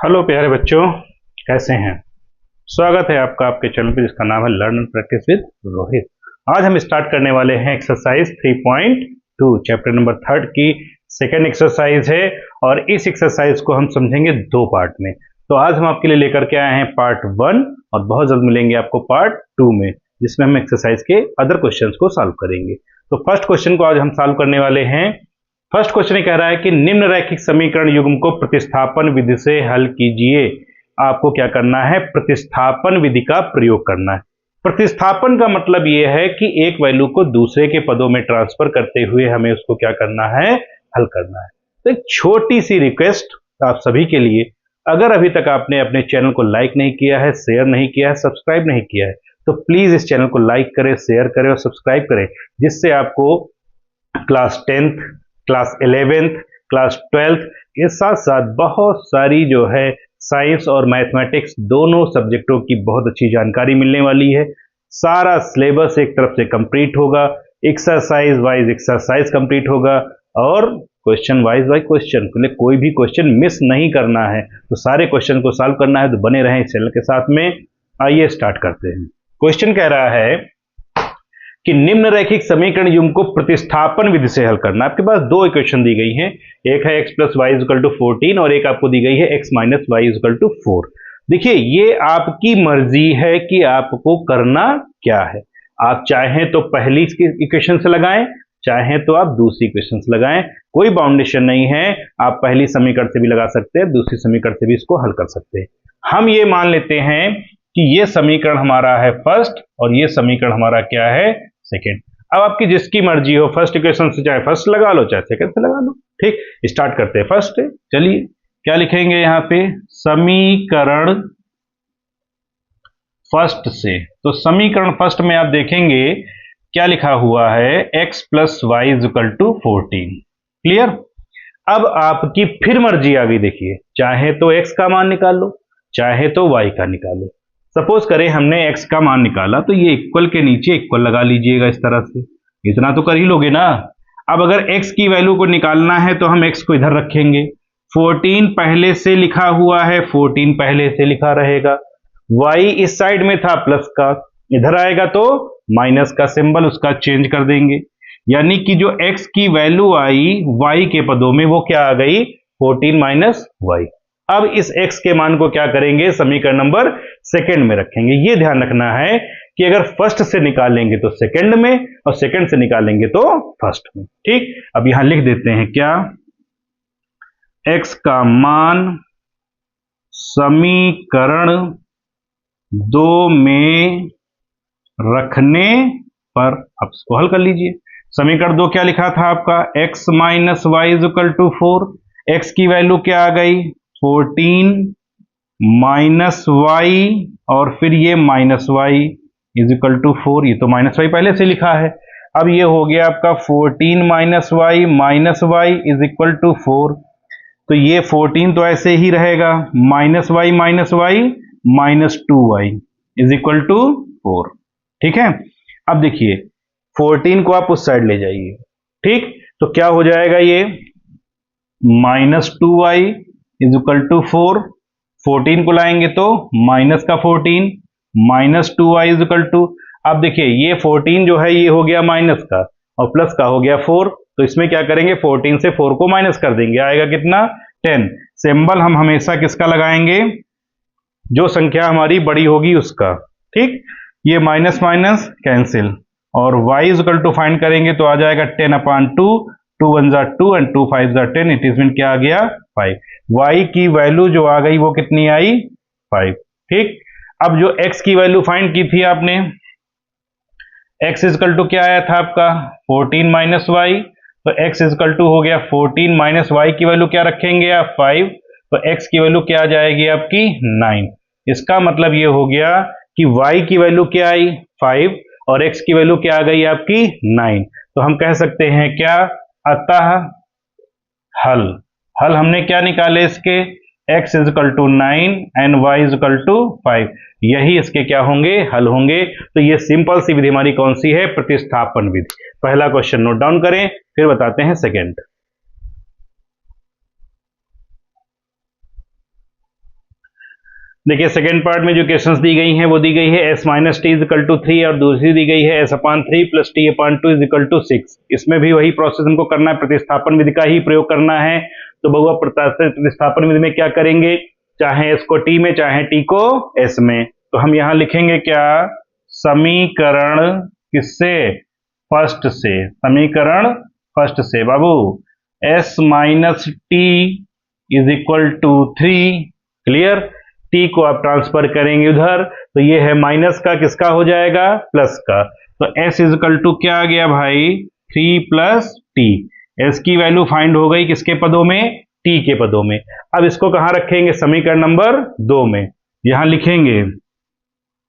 Hello प्यारे बच्चों, कैसे हैं। स्वागत है आपका आपके चैनल पे जिसका नाम है learn and practice with Rohit. आज हम स्टार्ट करने वाले हैं एक्सरसाइज 3.2 चैप्टर नंबर 3 की सेकेंड एक्सरसाइज है और इस एक्सरसाइज को हम समझेंगे दो पार्ट में। तो आज हम आपके लिए लेकर के आए हैं पार्ट 1 और बहुत जल्द मिलेंगे आपको पार्ट 2 में, जिसमें हम एक्सरसाइज के अदर क्वेश्चंस को सॉल्व करेंगे। तो फर्स्ट क्वेश्चन को आज हम सॉल्व करने वाले हैं। फर्स्ट क्वेश्चन कह रहा है कि निम्न रैखिक समीकरण युग्म को प्रतिस्थापन विधि से हल कीजिए। आपको क्या करना है, प्रतिस्थापन विधि का प्रयोग करना है। प्रतिस्थापन का मतलब यह है कि एक वैल्यू को दूसरे के पदों में ट्रांसफर करते हुए हमें उसको क्या करना है, हल करना है। तो एक छोटी सी रिक्वेस्ट आप सभी के लिए, अगर अभी तक आपने अपने चैनल को लाइक नहीं किया है, शेयर नहीं किया है, सब्सक्राइब नहीं किया है, तो प्लीज इस चैनल को लाइक करें, शेयर करें और सब्सक्राइब करें, जिससे आपको class 10th, class 11th, class 12th के साथ साथ बहुत सारी जो है साइंस और मैथमेटिक्स दोनों सब्जेक्टों की बहुत अच्छी जानकारी मिलने वाली है। सारा सिलेबस एक तरफ से कंप्लीट होगा, एक्सरसाइज वाइज एक्सरसाइज कंप्लीट होगा और क्वेश्चन वाइज क्वेश्चन, कोई भी क्वेश्चन मिस नहीं करना है। तो सारे क्वेश्चन को सॉल्व करना है, तो बने रहें इस चैनल के साथ में। आइए स्टार्ट करते हैं। क्वेश्चन कह रहा है कि निम्न रैखिक समीकरण युग्म को प्रतिस्थापन विधि से हल करना। आपके पास दो इक्वेशन दी गई हैं, एक है x plus Y equal to 14 और एक आपको दी गई है x minus Y equal to 4। देखिए, ये आपकी मर्जी है कि आपको करना क्या है। आप चाहें तो पहली इक्वेशन से लगाएं, चाहें तो आप दूसरी इक्वेशन से लगाएं, कोई बाउंडेशन नहीं है। आप पहली समीकरण से भी लगा सकते हैं, दूसरी समीकरण से भी इसको हल कर सकते हैं। हम ये मान लेते हैं कि ये समीकरण हमारा है फर्स्ट और ये समीकरण हमारा क्या है, सेकेंड। अब आपकी जिसकी मर्जी हो, फर्स्ट इक्वेशन से चाहे फर्स्ट लगा लो, चाहे सेकंड से लगा लो। ठीक, स्टार्ट करते हैं फर्स्ट। चलिए क्या लिखेंगे यहाँ पे, समीकरण फर्स्ट से। तो समीकरण फर्स्ट में आप देखेंगे क्या लिखा हुआ है, x plus Y equal to 14। Clear. अब आपकी फिर मर्जी आ गई। देखिए, चाहे तो x का मान निकाल लो, चाहे तो y का निकालो। सपोज करें हमने x का मान निकाला, तो ये इक्वल के नीचे इक्वल लगा लीजिएगा इस तरह से, इतना तो कर ही लोगे ना। अब अगर x की वैल्यू को निकालना है तो हम x को इधर रखेंगे, 14 पहले से लिखा हुआ है, 14 पहले से लिखा रहेगा। y इस साइड में था प्लस का, इधर आएगा तो माइनस का सिंबल उसका चेंज कर देंगे, यानी कि जो x की वैल्यू आई y के पदों में वो क्या आ गई, 14 माइनस वाई। अब इस x के मान को क्या करेंगे, समीकरण नंबर सेकंड में रखेंगे। ये ध्यान रखना है कि अगर फर्स्ट से निकालेंगे तो सेकंड में और सेकंड से निकालेंगे तो फर्स्ट में। ठीक, अब यहां लिख देते हैं क्या, x का मान समीकरण 2 में रखने पर आप इसको हल कर लीजिए। समीकरण 2 क्या लिखा था आपका, x minus Y equal to 4। x की वैल्यू क्या आ गई, 14 माइनस वाई और फिर ये minus Y is equal to 4। ये तो माइनस वाई पहले से लिखा है। अब ये हो गया आपका 14 minus Y is equal to 4। तो ये 14 तो ऐसे ही रहेगा, minus Y minus 2y is equal to 4। ठीक है। अब देखिए 14 को आप उस साइड ले जाइए। ठीक, तो क्या हो जाएगा, ये minus 2y is equal to 4। 14 को लाएंगे तो माइनस का 14 minus 2y is equal to, अब देखिए ये 14 जो है ये हो गया माइनस का और प्लस का हो गया 4। तो इसमें क्या करेंगे, 14 से 4 को माइनस कर देंगे, आएगा कितना, 10। सिंबल हम हमेशा किसका लगाएंगे, जो संख्या हमारी बड़ी होगी उसका। ठीक, ये माइनस माइनस कैंसिल और y is equal to find करेंगे तो आ जाएगा 10/2, 2 1 जा 2 एंड 2 5 जा 10। इट इज मीन क्या आ गया, 5। y की वैल्यू जो आ गई वो कितनी आई, 5। ठीक, अब जो x की वैल्यू फाइंड की थी आपने, x इजकल टू क्या आया था आपका, 14 माइनस वाई। तो x इजकल टू हो गया 14 माइनस वाई की वैल्यू क्या रखेंगे आप, 5। तो x की वैल्यू क्या आ जाएगी आपकी, 9। इसका मतलब ये हो गया कि y की वैल्यू क्या आई, 5 और x की वैल्यू क्या आ गई आपकी, 9। तो हम कह सकते हैं क्या, अतः हल हमने क्या निकाले इसके, x is equal to 9 and y is equal to 5। यही इसके क्या होंगे, हल होंगे। तो ये सिंपल सी विधि हमारी कौन सी है, प्रतिस्थापन विधि। पहला क्वेश्चन नोट डाउन करें, फिर बताते हैं सेकेंड। देखिए सेकेंड पार्ट में जो क्वेश्चंस दी गई हैं वो दी गई है s minus t is equal to 3 और दूसरी दी गई है s upon 3 plus t upon 2 is equal to 6। इसमें भी वही प्रोसेस हमको करना है, प्रतिस्थापन विधि का ही प्रयोग करना है। तो बहुआ प्रतिस्थापन विधि में क्या करेंगे, चाहे s को t में चाहे t को s में। तो हम यहाँ लिखेंगे क्या, समीकरण किससे, फर्स्ट से, समीकरण फर्स्ट से बाबू, s minus t is equal to 3। Clear, t को आप ट्रांसफर करेंगे उधर तो ये है माइनस का, किसका हो जाएगा, प्लस का। तो s इजिकल टू क्या आ गया भाई, 3 प्लस टी। s की वैल्यू फाइंड हो गई किसके पदों में, t के पदों में। अब इसको कहां रखेंगे, समीकरण नंबर 2 में। यहां लिखेंगे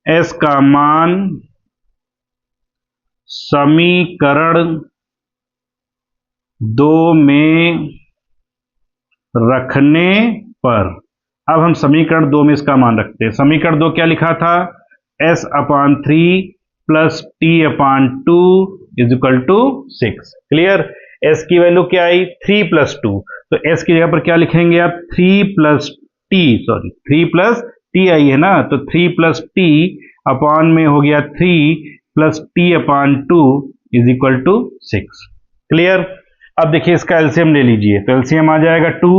s का मान समीकरण 2 में रखने पर, अब हम समीकरण 2 में इसका मान रखते हैं। समीकरण 2 क्या लिखा था, s upon 3 plus t upon 2 is equal to 6। Clear, s की वैल्यू क्या आई, 3 प्लस 2। तो s की जगह पर क्या लिखेंगे आप, 3 plus T, sorry 3 plus T I है ना, तो 3 प्लस टी अपान में हो गया 3 plus t upon 2 is equal to 6। Clear, अब देखिए इसका एलसीएम ले लीजिए, तो एलसीएम आ जाएगा 2।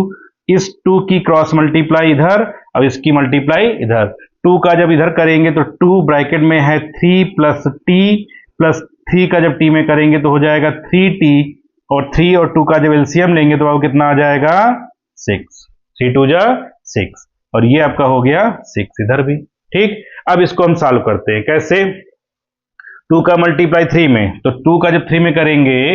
इस 2 की क्रॉस मल्टीप्लाई इधर, अब इसकी मल्टीप्लाई इधर। 2 का जब इधर करेंगे तो 2 ब्रैकेट में है 3 प्लस टी, प्लस 3 का जब टी में करेंगे तो हो जाएगा 3t, और 3 और 2 का जब एलसीएम लेंगे तो आपको कितना आ जाएगा, 6। 3 2 जा 6, और ये आपका हो गया 6 इधर भी। ठीक, अब इसको हम सॉल्व करते हैं, कैसे, 2 का मल्टीप्लाई 3 में, तो 2 का जब 3 में करेंगे,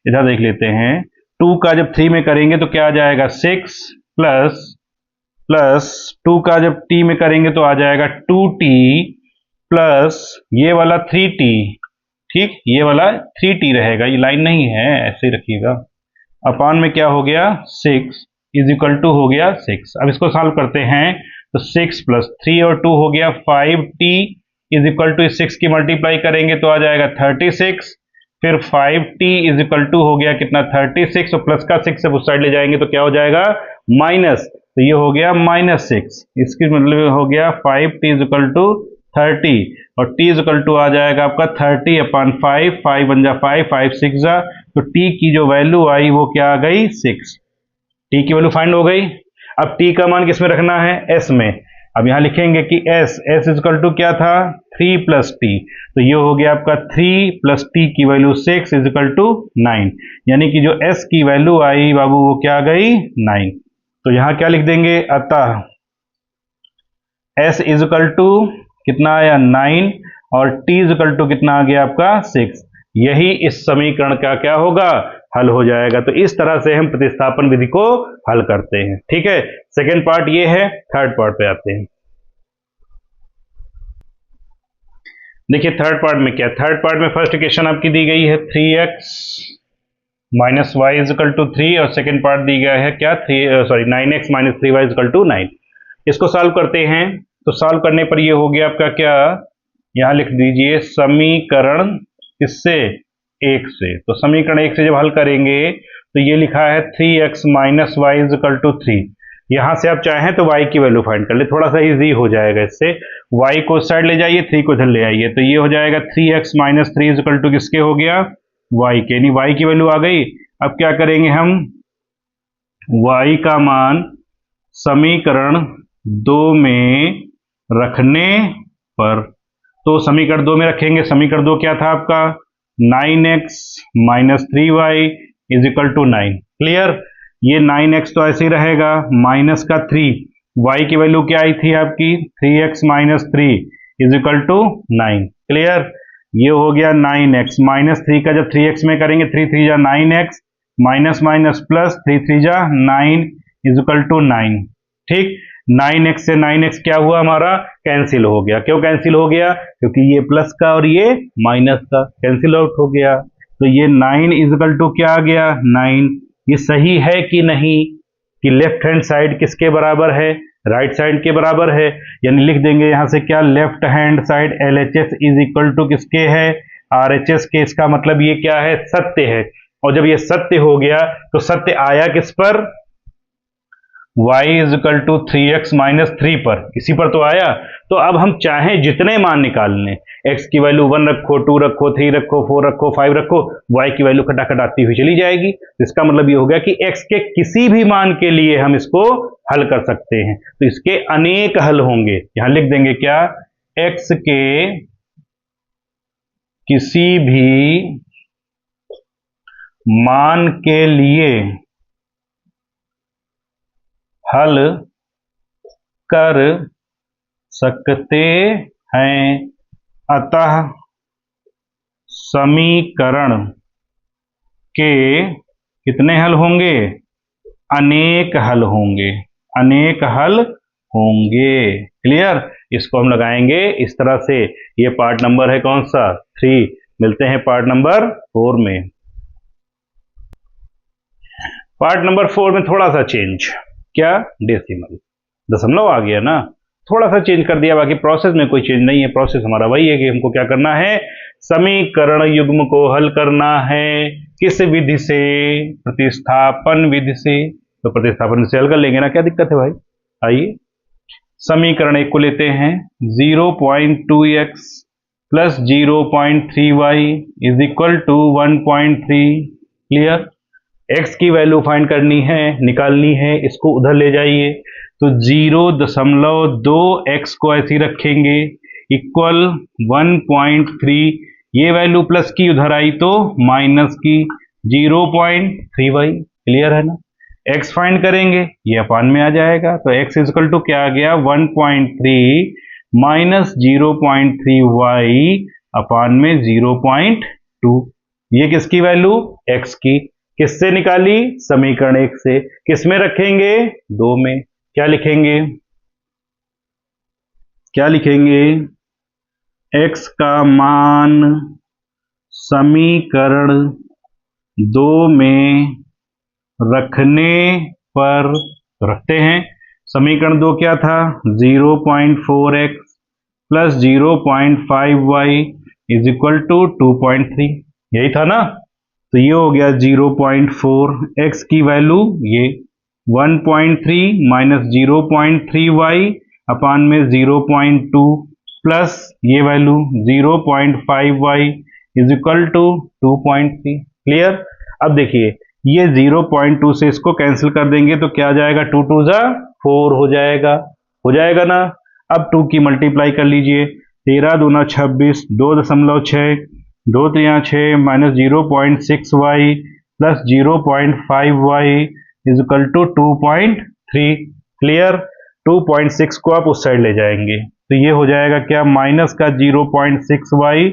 इधर देख लेते हैं, 2 का जब 3 में करेंगे तो क्या आ जाएगा, 6 प्लस 2 का जब t में करेंगे तो आ जाएगा 2t प्लस ये वाला 3t। ठीक, ये वाला 3t रहेगा, ये लाइन नहीं है, ऐसे ही रखिएगा। अपान में क्या हो गया, 6 इज इक्वल टू हो गया 6। अब इसको सॉल्व करते हैं, तो 6 प्लस 3 और 2 हो गया 5t इज इक्वल टू 6 की मल्टीप्लाई करेंगे तो आ जाएगा 36। फिर 5t इज इक्वल टू हो गया कितना, 36, और प्लस का 6 से उस साइड ले जाएंगे तो क्या हो जाएगा, माइनस। तो ये हो गया -6, इसकी मतलब हो गया 5t इज इक्वल टू 30, और t इज इक्वल टू आ जाएगा आपका 30 अपान 5, 5 बन जा 5, 5 6 जा, तो t की जो वैल्यू आई वो क्या आ गई, 6। t की वैल्यू फाइंड हो गई। अब t का मान किस में रखना है, s में। अब यहां लिखेंगे कि s इज इक्वल टू क्या था, 3 प्लस टी, तो ये हो गया आपका 3 प्लस टी की वैल्यू 6 इज इक्वल टू 9, यानी कि जो s की वैल्यू आई बाबू वो क्या आ गई, 9। तो यहां क्या लिख देंगे, अतः s इज इक्वल टू कितना आया, 9, और t इज इक्वल टू कितना आ गया आपका, 6। यही इस समीकरण का क्या होगा, हल हो जाएगा। तो इस तरह से हम प्रतिस्थापन विधि को हल करते हैं। ठीक है, सेकेंड पार्ट ये है, थर्ड पार्ट पे आते हैं। देखिए थर्ड पार्ट में क्या, थर्ड पार्ट में फर्स्ट इक्वेशन आपकी दी गई है 3x minus Y is equal to 3, और सेकेंड पार्ट दी गया है क्या, 9x minus 3y is equal to 9। इसको सॉल्व करते हैं, तो सॉल्व करने पर ये हो गया आपका क्या, यहां लिख दीजिए समीकरण किससे, 1 से। तो समीकरण 1 से जब हल करेंगे तो ये लिखा है 3x minus Y is equal to 3। यहां से आप चाहें तो y की वैल्यू फाइंड कर ले, थोड़ा सा इजी हो जाएगा इससे। y को साइड ले जाइए, 3 को इधर ले आइए, तो ये हो जाएगा 3x माइनस 3 इजिकल टू किसके हो गया, y के, यानी y की वैल्यू आ गई। अब क्या करेंगे हम, y का मान समीकरण 2 में रखने पर, तो समीकरण 2 में रखेंगे। समीकरण 2 क्या था आपका, 9x minus 3y is equal to 9। Clear, ये 9x तो ऐसे ही रहेगा, माइनस का 3, y की वैल्यू क्या आई थी आपकी, 3x minus 3 is equal to 9। Clear, ये हो गया 9x माइनस 3 का जब 3x में करेंगे, 3 3 जा 9x, माइनस माइनस प्लस 3 3 जा 9 इज इक्वल टू 9। ठीक, 9x से 9x क्या हुआ हमारा, कैंसिल हो गया। क्यों कैंसिल हो गया, क्योंकि ये प्लस का और ये माइनस का कैंसिल आउट हो गया। तो ये 9 इज इक्वल टू क्या आ गया, 9। ये सही है कि नहीं, कि लेफ्ट हैंड साइड किसके बराबर है, राइट साइड के बराबर है, यानी लिख देंगे यहां से क्या, left hand side LHS is equal to किसके है, RHS के। इसका मतलब ये क्या है, सत्य है। और जब ये सत्य हो गया तो सत्य आया किस पर, y is equal to 3x minus 3 पर, इसी पर तो आया। तो अब हम चाहें जितने मान निकाल लें, x की वैल्यू 1 रखो, 2 रखो, 3 रखो, 4 रखो, 5 रखो, y की वैल्यू खटाखट आती हुई चली जाएगी। इसका मतलब ये हो गया कि x के किसी भी मान के लिए हम इसको हल कर सकते हैं। तो इसके अनेक हल होंगे, यहां लिख देंगे क्या, x के किसी भी मान के लिए हल कर सकते हैं, अतः समीकरण के कितने हल होंगे, अनेक हल होंगे, अनेक हल होंगे। क्लियर, इसको हम लगाएंगे इस तरह से। ये पार्ट नंबर है कौन सा, 3। मिलते हैं पार्ट नंबर 4 में। पार्ट नंबर 4 में थोड़ा सा चेंज, क्या, डेसिमल, दशमलव आ गया ना, थोड़ा सा चेंज कर दिया, बाकी प्रोसेस में कोई चेंज नहीं है। प्रोसेस हमारा वही है कि हमको क्या करना है, समीकरण युग्म को हल करना है। किस विधि से, प्रतिस्थापन विधि से। तो प्रतिस्थापन विधि से हल कर लेंगे ना, क्या दिक्कत है भाई। आइए समीकरण एक को लेते हैं, 0.2x plus 0.3y is equal to 1.3। Clear, x की वैल्यू फाइंड करनी है, निकालनी है, इसको उधर ले जाइए। तो 0.2x को ऐसे ही रखेंगे, इक्वल 1.3, ये वैल्यू प्लस की उधर आई तो माइनस की 0.3y। क्लियर है ना, x फाइंड करेंगे, ये अपान में आ जाएगा। तो x इक्वल टू क्या आ गया, 1.3 माइनस 0.3y अपान में 0.2। ये किसकी वैल्यू, x की। किससे निकाली, समीकरण 1 से। किस में रखेंगे, 2 में। क्या लिखेंगे, क्या लिखेंगे, x का मान समीकरण 2 में रखने पर, रखते हैं। समीकरण 2 क्या था, 0.4x plus 0.5y is equal to 2.3, यही था ना। तो ये हो गया 0.4, x की वैल्यू ये 1.3 माइनस 0.3y अपान में 0.2 प्लस ये value 0.5y is equal to 2.3। Clear, अब देखिए ये 0.2 से इसको कैंसिल कर देंगे तो क्या आ जाएगा, 2 2 जा 4 हो जाएगा, हो जाएगा ना। अब 2 की मल्टीप्लाई कर लीजिए, 13 दूना 26, 2.6, 2 3 6 minus 0.6y plus 0.5y is equal to 2.3। Clear, 2.6 को आप उस साइड ले जाएंगे तो ये हो जाएगा क्या, माइनस का 0.6y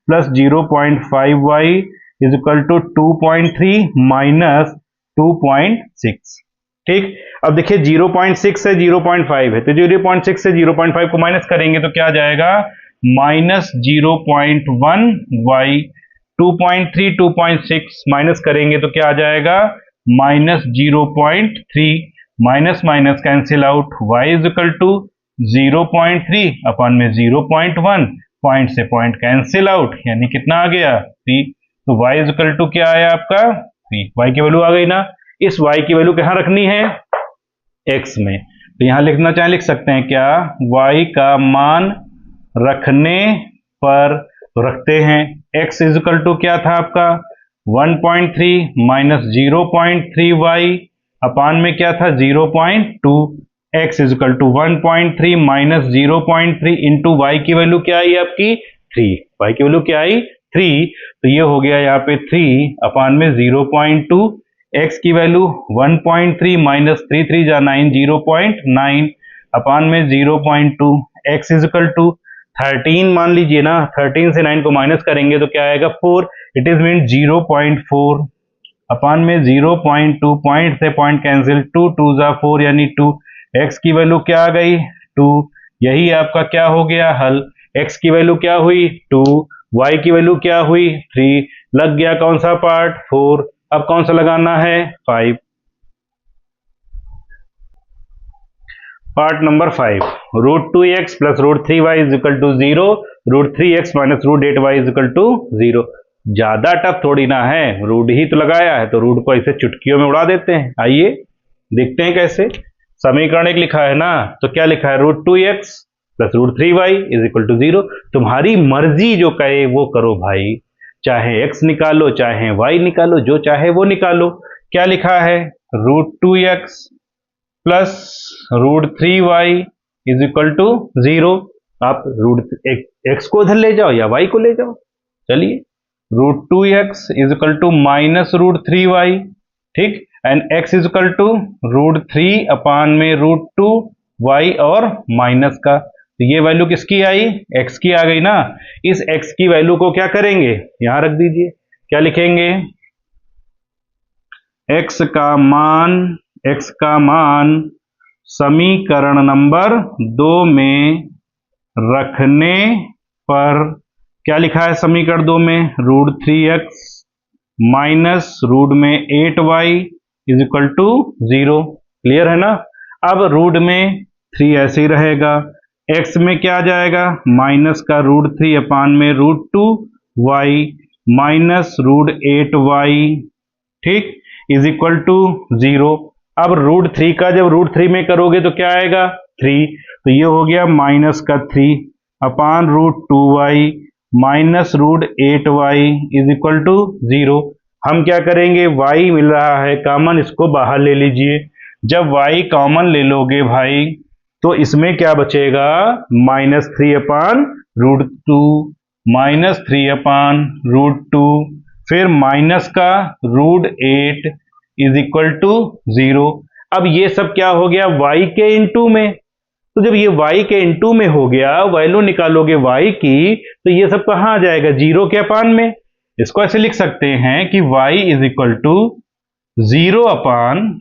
plus 0.5y is equal to 2.3 minus 2.6। ठीक, अब देखिए 0.6 से 0.5 है, तो 0.6 से 0.5 को माइनस करेंगे तो क्या आ जाएगा, माइनस 0.1y, 2.3 2.6 माइनस करेंगे तो क्या आ जाएगा, minus 0.3, minus minus cancel out, y is equal to 0.3 upon में 0.1, पॉइंट से पॉइंट कैंसिल आउट, यानी कितना आ गया, 3। तो y इज इक्वल टू क्या आया आपका, 3। y की वैल्यू आ गई ना। इस y की वैल्यू कहाँ रखनी है, x में। तो यहां लिखना चाहे लिख सकते हैं क्या, y का मान रखने पर, तो रखते हैं। x इज इक्वल टू क्या था आपका, 1.3 माइनस 0.3y अपान में क्या था, 0.2। x is equal to 1.3 minus 0.3 into y की वैल्यू क्या आई आपकी, 3। y की वैल्यू क्या आई, 3। तो ये हो गया यहाँ पे 3 अपान में 0.2, x की वैल्यू 1.3 माइनस 3 3 जा 9, 0.9 अपान में 0.2। x इज इक्वल टू 13 मान लीजिए ना, 13 से 9 को माइनस करेंगे तो क्या आएगा, 4। इट इज मीन 0.4 अपान में 0.2, पॉइंट से पॉइंट कैंसिल, 2 2 जा 4 यानी 2। x की वैल्यू क्या आ गई, 2। यही आपका क्या हो गया हल, x की वैल्यू क्या हुई, 2, y की वैल्यू क्या हुई, 3। लग गया कौन सा पार्ट, 4। अब कौन सा लगाना है, 5। Part number 5, √2x plus √3y is equal to 0, √3x minus √8y is equal to 0। ज्यादा टफ थोड़ी ना है, रूट ही तो लगाया है तो रूट को ऐसे चुटकियों में उड़ा देते हैं। आइए देखते हैं कैसे। समीकरण एक लिखा है ना, तो क्या लिखा है, √2x plus √3y is equal to 0। तुम्हारी मर्जी जो कहे वो करो भाई, चाहे x निकालो चाहे y निकालो, जो चाहे वो निकालो। क्या लिखा है, √2x plus √3y is equal to 0। आप x को उधर ले जाओ या y को ले जाओ। चलिए, √2x is equal to minus √3y, ठीक, and x is equal to √3 upon में √2y और माइनस का, तो ये वैल्यू किसकी आई, x की आ गई ना। इस x की वैल्यू को क्या करेंगे, यहां रख दीजिए। क्या लिखेंगे, x का मान समीकरण नंबर 2 में रखने पर, क्या लिखा है समीकरण 2 में, √3x माइनस रूट में 8y is equal to 0। Clear है ना। अब रूट में 3 ऐसे ही रहेगा, x में क्या आ जाएगा, माइनस का √3 अपान में √2y माइनस √8y, ठीक, इज इक्वल टू 0। अब √3 का जब √3 में करोगे तो क्या आएगा, 3, तो ये हो गया माइनस का 3 upon √2y minus √8y is equal to 0। हम क्या करेंगे, y मिल रहा है कॉमन, इसको बाहर ले लीजिए। जब y कॉमन ले लोगे भाई तो इसमें क्या बचेगा, -3 अपान √2 -3 अपान √2, फिर माइनस का √8 इज इक्वल टू 0। अब ये सब क्या हो गया, y के इंटू में, तो जब ये y के इंटू में हो गया, वैल्यू निकालोगे y की, तो ये सब कहां आ जाएगा, 0 के अपान में। इसको ऐसे लिख सकते हैं कि y is equal to 0 upon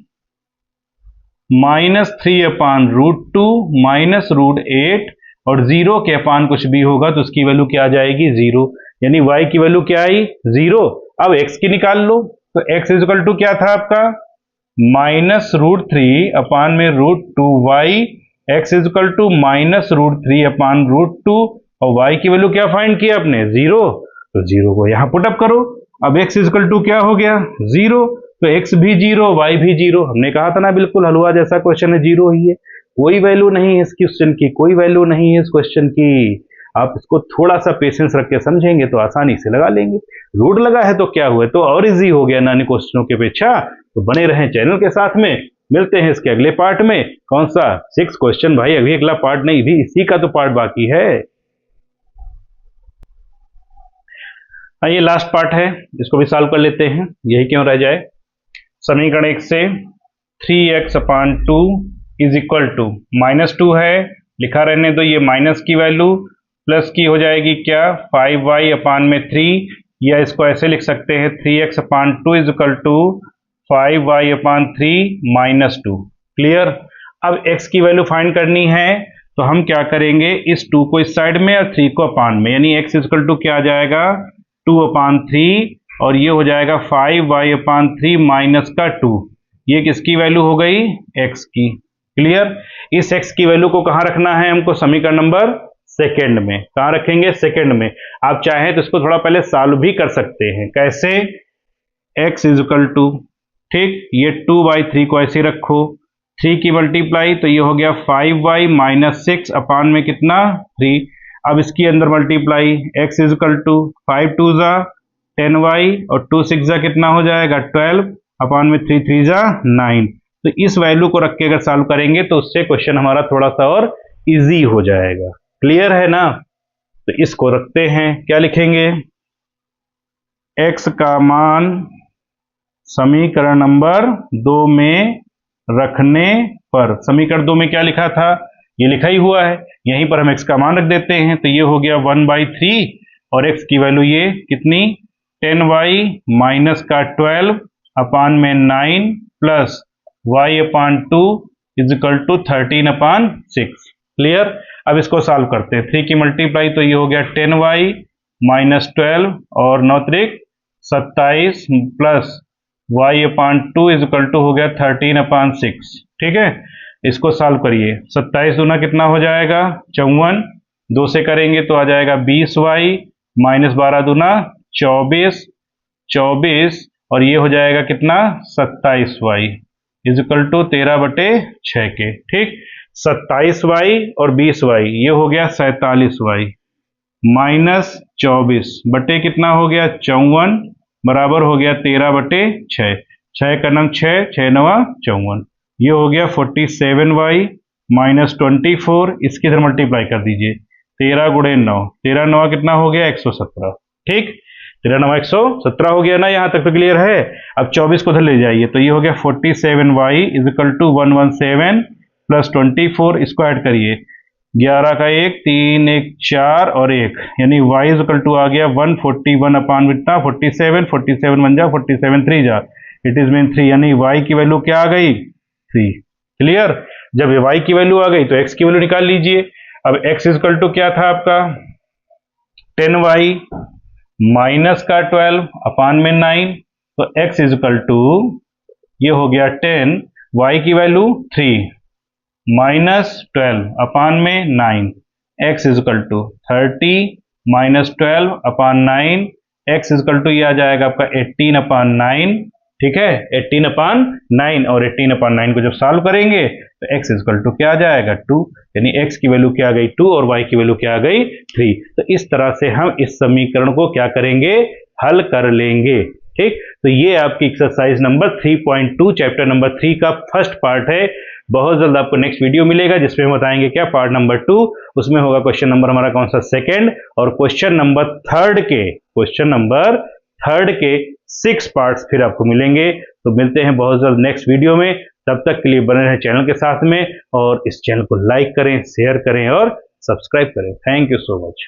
-3 upon √2 minus √8, और 0 के अपान कुछ भी होगा तो उसकी वैल्यू क्या आ जाएगी, 0। यानी y की वैल्यू क्या आई, 0। अब x की निकाल लो, तो x इज इक्वल टू क्या था आपका, -√3 अपान में √2y, x is equal to -√3 upon √2, और y की वैल्यू क्या फाइंड किया आपने, 0, तो 0 को यहां पुटअप करो। अब x इज इक्वल टू क्या हो गया, 0, तो x भी 0 y भी 0। हमने कहा था ना, बिल्कुल हलवा जैसा क्वेश्चन है, 0 ही है, कोई वैल्यू नहीं है इस क्वेश्चन की, कोई वैल्यू नहीं है इस क्वेश्चन की। आप इसको थोड़ा सा पेशेंस रख के समझेंगे तो आसानी से लगा लेंगे। रूट लगा है तो क्या हुआ, तो और इजी हो गया ना अन्य क्वेश्चनों की अपेक्षा। तो बने रहें चैनल के साथ में, मिलते हैं इसके अगले पार्ट में। कौन सा, 6 क्वेश्चन भाई, अभी अगला पार्ट नहीं, भी इसी का तो पार्ट बाकी है। ये लास्ट पार्ट है, इसको भी सॉल्व कर लेते हैं, यही क्यों रह जाए। समीकरण 1 से 3x upon 2 is equal to, -2 है, लिखा रहने दो, ये माइनस की वैल्यू प्लस की हो जाएगी क्या, 5y अपान में 3, या इसको ऐसे लिख सकते हैं 3x upon 2 is equal to 5y upon 3 -2। Clear. अब x की वैल्यू फाइंड करनी है, तो हम क्या करेंगे, इस 2 को इस साइड में और 3 को अपान में, यानी x इज इक्वल टू क्या आ जाएगा, 2 अपान 3, और ये हो जाएगा 5y अपान 3 माइनस का 2। ये किसकी वैल्यू हो गई, x की। क्लियर। इस x की वैल्यू को कहां रखना है हमको, समीकरण नंबर सेकेंड में। कहां रखेंगे, सेकेंड में। आप चाहें तो इसको थोड़ा पहले सॉल्व भी कर सकते हैं। कैसे, x इज इक्वल टू, ठीक, ये 2/3 को ऐसे रखो, 3 की मल्टीप्लाई, तो ये हो गया 5y माइनस 6 अपान में कितना, 3। अब इसकी अंदर multiply, x is equal to 5 2 जा 10y, और 2 6 जा कितना हो जाएगा 12 अपान में 3 3 जा 9। तो इस वैल्यू को रख के अगर सॉल्व करेंगे तो उससे क्वेश्चन हमारा थोड़ा सा और इजी हो जाएगा। क्लियर है ना। तो इसको रखते हैं, क्या लिखेंगे, x का मान समीकरण नंबर 2 में रखने पर, समीकरण 2 में क्या लिखा था, ये लिखा ही हुआ है, यहीं पर हम x का मान रख देते हैं, तो ये हो गया 1/3, और x की वैल्यू ये कितनी, 10y माइनस का 12 अपान में 9 plus y upon 2 is equal to 13 upon 6। Clear. अब इसको सॉल्व करते हैं, 3 की मल्टीप्लाई, तो ये हो गया 10y माइनस 12 और 9 त्रिक 27 plus y upon 2 is equal to हो गया 13 अपान 6। ठीक है, इसको सॉल्व करिए, 27 दूना कितना हो जाएगा 54, 2 से करेंगे तो आ जाएगा 20y माइनस 12 दूना 24, और ये हो जाएगा कितना 27y इज इक्वल टू 13/6 के। ठीक, 27y और 20y ये हो गया 47y माइनस 24 कितना हो गया 54 बराबर हो गया 13/6। 6 का नंग 6, 6 नवा 54। ये हो गया 47y माइनस 24, इसकी इधर मल्टीप्लाई कर दीजिए 13 गुणे 9, 13 नवा कितना हो गया 117। ठीक, 13 नवा 117 हो गया ना, यहाँ तक तो क्लियर है। अब 24 को उधर ले जाइए तो ये हो गया 47y is equal to 117 plus 24, इसको ऐड करिए 11 का 1, 3 1 4 और 1 यानी y इज इक्वल टू आ गया 141 अपान कितना 47, 47 बन जा 47 3 जा, इट इज मीन 3 यानी y की वैल्यू क्या आ गई 3। क्लियर, जब y की वैल्यू आ गई तो x की वैल्यू निकाल लीजिए। अब x इज इक्वल टू क्या था आपका 10y माइनस का 12 अपान में 9, तो x इज इक्वल टू ये हो गया 10, y की वैल्यू 3 माइनस 12 अपान में 9, x is equal to 30 minus 12 upon 9, x is equal to ये आ जाएगा आपका 18 अपान 9। ठीक है, 18 अपान 9 और 18 अपान 9 को जब सॉल्व करेंगे तो x इज इक्वल टू क्या आ जाएगा 2, यानी x की वैल्यू क्या आ गई 2 और y की वैल्यू क्या आ गई 3। तो इस तरह से हम इस समीकरण को क्या करेंगे हल कर लेंगे। ठीक, तो ये आपकी एक्सरसाइज नंबर 3.2 चैप्टर नंबर 3 का फर्स्ट पार्ट है। बहुत जल्द आपको नेक्स्ट वीडियो मिलेगा जिसमें हम बताएंगे क्या पार्ट नंबर 2, उसमें होगा क्वेश्चन नंबर हमारा कौन सा सेकंड, और क्वेश्चन नंबर थर्ड के 6 पार्ट्स फिर आपको मिलेंगे। तो मिलते हैं बहुत जल्द नेक्स्ट वीडियो में, तब तक के लिए बने रहें चैनल के साथ में और इस चैनल को लाइक करें, शेयर करें और सब्सक्राइब करें। Thank you so much.